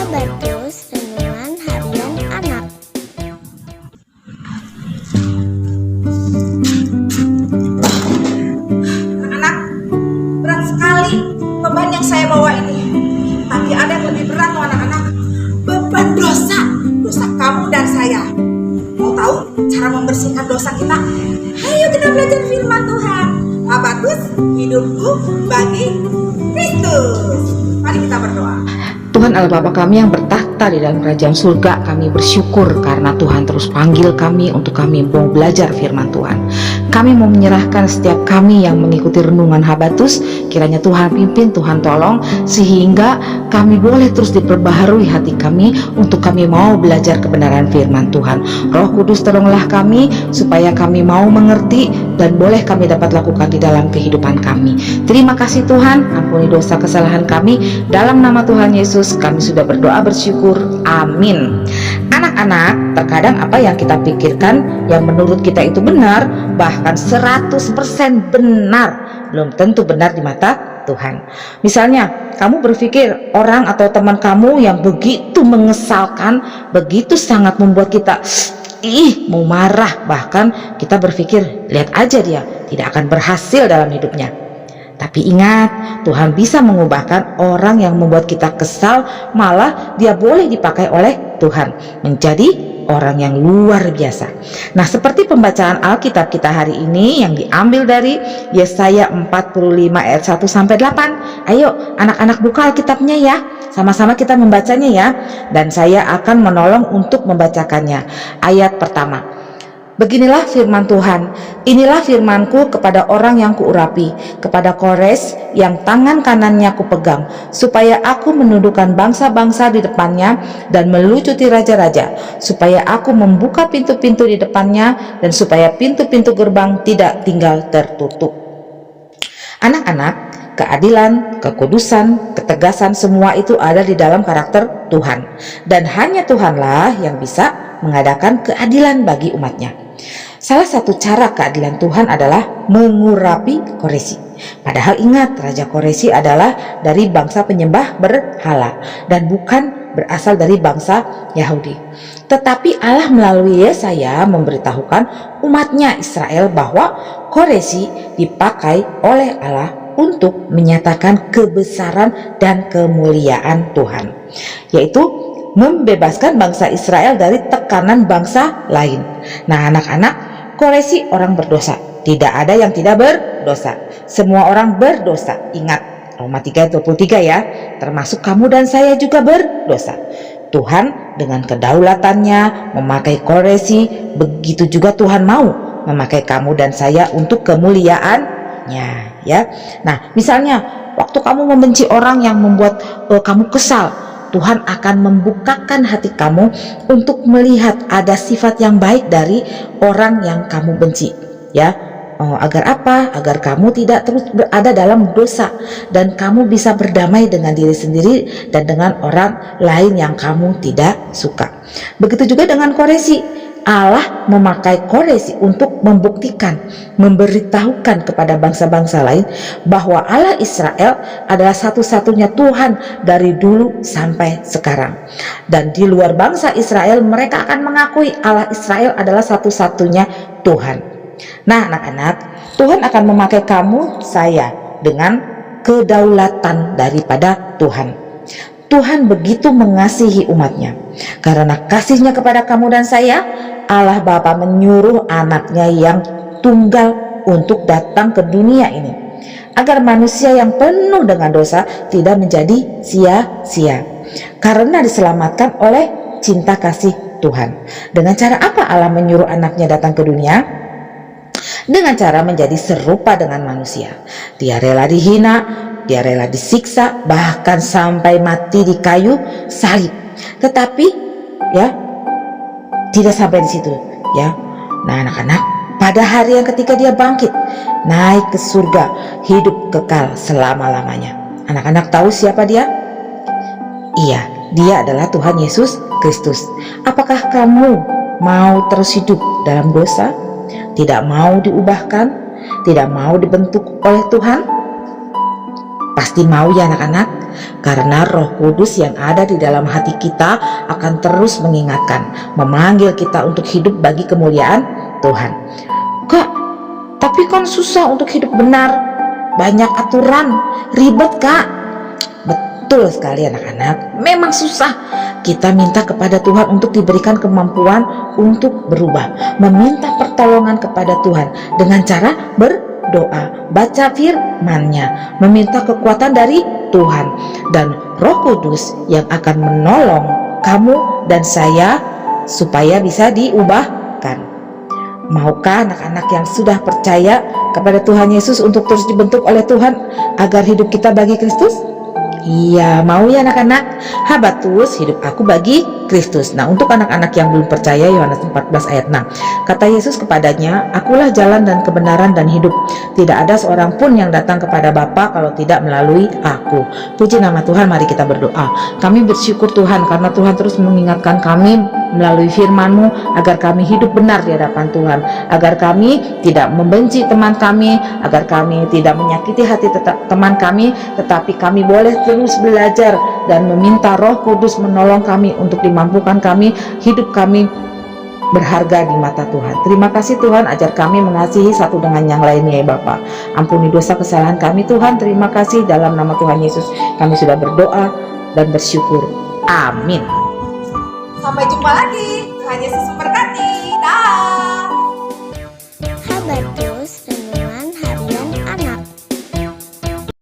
Habatus Renungan Harian Anak. Anak-anak, berat sekali beban yang saya bawa ini. Tapi ada yang lebih berat loh anak-anak. Beban dosa kamu dan saya. Mau tahu cara membersihkan dosa kita? Ayo kita belajar firman Tuhan. Habatus, hidupku bagi Kristus. Mari kita berdoa. Tuhan Allah Bapa kami yang bertakhta di dalam kerajaan surga, kami bersyukur karena Tuhan terus panggil kami untuk kami mau belajar firman Tuhan. Kami mau menyerahkan setiap kami yang mengikuti renungan Habatus, kiranya Tuhan pimpin, Tuhan tolong, sehingga kami boleh terus diperbaharui hati kami untuk kami mau belajar kebenaran firman Tuhan. Roh Kudus tolonglah kami supaya kami mau mengerti dan boleh kami dapat lakukan di dalam kehidupan kami. Terima kasih Tuhan, ampuni dosa kesalahan kami. Dalam nama Tuhan Yesus kami sudah berdoa bersyukur. Amin. Anak-anak, terkadang apa yang kita pikirkan yang menurut kita itu benar, bahkan 100% benar, belum tentu benar di mata Tuhan. Misalnya, kamu berpikir orang atau teman kamu yang begitu mengesalkan, begitu sangat membuat kita mau marah, bahkan kita berpikir, lihat aja dia tidak akan berhasil dalam hidupnya. Tapi ingat, Tuhan bisa mengubahkan orang yang membuat kita kesal, malah dia boleh dipakai oleh Tuhan menjadi orang yang luar biasa. Nah, seperti pembacaan Alkitab kita hari ini yang diambil dari Yesaya 45 ayat 1 sampai 8. Ayo anak-anak buka Alkitabnya ya. Sama-sama kita membacanya ya. Dan saya akan menolong untuk membacakannya. Ayat pertama. Beginilah firman Tuhan, inilah firmanku kepada orang yang kuurapi, kepada Kores yang tangan kanannya kupegang, supaya aku menundukkan bangsa-bangsa di depannya dan melucuti raja-raja, supaya aku membuka pintu-pintu di depannya dan supaya pintu-pintu gerbang tidak tinggal tertutup. Anak-anak, keadilan, kekudusan, ketegasan semua itu ada di dalam karakter Tuhan, dan hanya Tuhanlah yang bisa mengadakan keadilan bagi umatnya. Salah satu cara keadilan Tuhan adalah mengurapi Koresi. Padahal ingat, Raja Koresi adalah dari bangsa penyembah berhala dan bukan berasal dari bangsa Yahudi. Tetapi Allah melalui Yesaya memberitahukan umatnya Israel bahwa Koresi dipakai oleh Allah untuk menyatakan kebesaran dan kemuliaan Tuhan, yaitu membebaskan bangsa Israel dari tekanan bangsa lain. Nah anak-anak, Koresi orang berdosa. Tidak ada yang tidak berdosa. Semua orang berdosa. Ingat Roma 3:23 ya. Termasuk kamu dan saya juga berdosa. Tuhan dengan kedaulatannya memakai Koresi, begitu juga Tuhan mau memakai kamu dan saya untuk kemuliaannya ya. Nah misalnya waktu kamu membenci orang yang membuat kamu kesal, Tuhan akan membukakan hati kamu untuk melihat ada sifat yang baik dari orang yang kamu benci ya. Agar apa? Agar kamu tidak terus berada dalam dosa dan kamu bisa berdamai dengan diri sendiri dan dengan orang lain yang kamu tidak suka. Begitu juga dengan Koresi. Allah memakai Koresi untuk membuktikan, memberitahukan kepada bangsa-bangsa lain bahwa Allah Israel adalah satu-satunya Tuhan dari dulu sampai sekarang. Dan di luar bangsa Israel, mereka akan mengakui Allah Israel adalah satu-satunya Tuhan. Nah anak-anak, Tuhan akan memakai kamu, saya dengan kedaulatan daripada Tuhan. Tuhan begitu mengasihi umatnya. Karena kasihnya kepada kamu dan saya, Allah Bapa menyuruh anaknya yang tunggal untuk datang ke dunia ini, agar manusia yang penuh dengan dosa tidak menjadi sia-sia, karena diselamatkan oleh cinta kasih Tuhan. Dengan cara apa Allah menyuruh anaknya datang ke dunia? Dengan cara menjadi serupa dengan manusia. Dia rela dihina, dia rela disiksa, bahkan sampai mati di kayu salib. Tetapi ya tidak sampai di situ ya. Nah anak-anak, pada hari yang ketika dia bangkit naik ke surga, hidup kekal selama-lamanya. Anak-anak tahu siapa dia? Iya, dia adalah Tuhan Yesus Kristus. Apakah kamu mau terus hidup dalam dosa? Tidak mau diubahkan? Tidak mau dibentuk oleh Tuhan? Pasti mau ya anak-anak. karena Roh Kudus yang ada di dalam hati kita akan terus mengingatkan, memanggil kita untuk hidup bagi kemuliaan Tuhan. Kak, tapi kan susah untuk hidup benar, banyak aturan, ribet Kak. Betul sekali anak-anak, memang susah. Kita minta kepada Tuhan untuk diberikan kemampuan untuk berubah, meminta pertolongan kepada Tuhan dengan cara berdoa, baca firman-Nya, meminta kekuatan dari Tuhan, dan Roh Kudus yang akan menolong kamu dan saya supaya bisa diubahkan. Maukah anak-anak yang sudah percaya kepada Tuhan Yesus untuk terus dibentuk oleh Tuhan agar hidup kita bagi Kristus? Iya, mau ya anak-anak? Habatus, hidup aku bagi Kristus. Nah, untuk anak-anak yang belum percaya, Yohanes 14 ayat 6, kata Yesus kepadanya, akulah jalan dan kebenaran dan hidup. Tidak ada seorang pun yang datang kepada Bapa kalau tidak melalui aku. Puji nama Tuhan, mari kita berdoa. Kami bersyukur Tuhan karena Tuhan terus mengingatkan kami melalui firman-Mu agar kami hidup benar di hadapan Tuhan, agar kami tidak membenci teman kami, agar kami tidak menyakiti hati teman kami, tetapi kami boleh terus belajar dan meminta Roh Kudus menolong kami untuk dimampukan kami, hidup kami berharga di mata Tuhan. Terima kasih Tuhan, ajar kami mengasihi satu dengan yang lainnya ya Bapa. Ampuni dosa kesalahan kami Tuhan. Terima kasih, dalam nama Tuhan Yesus kami sudah berdoa dan bersyukur. Amin. Sampai jumpa lagi. Tuhan Yesus memberkati. Dah.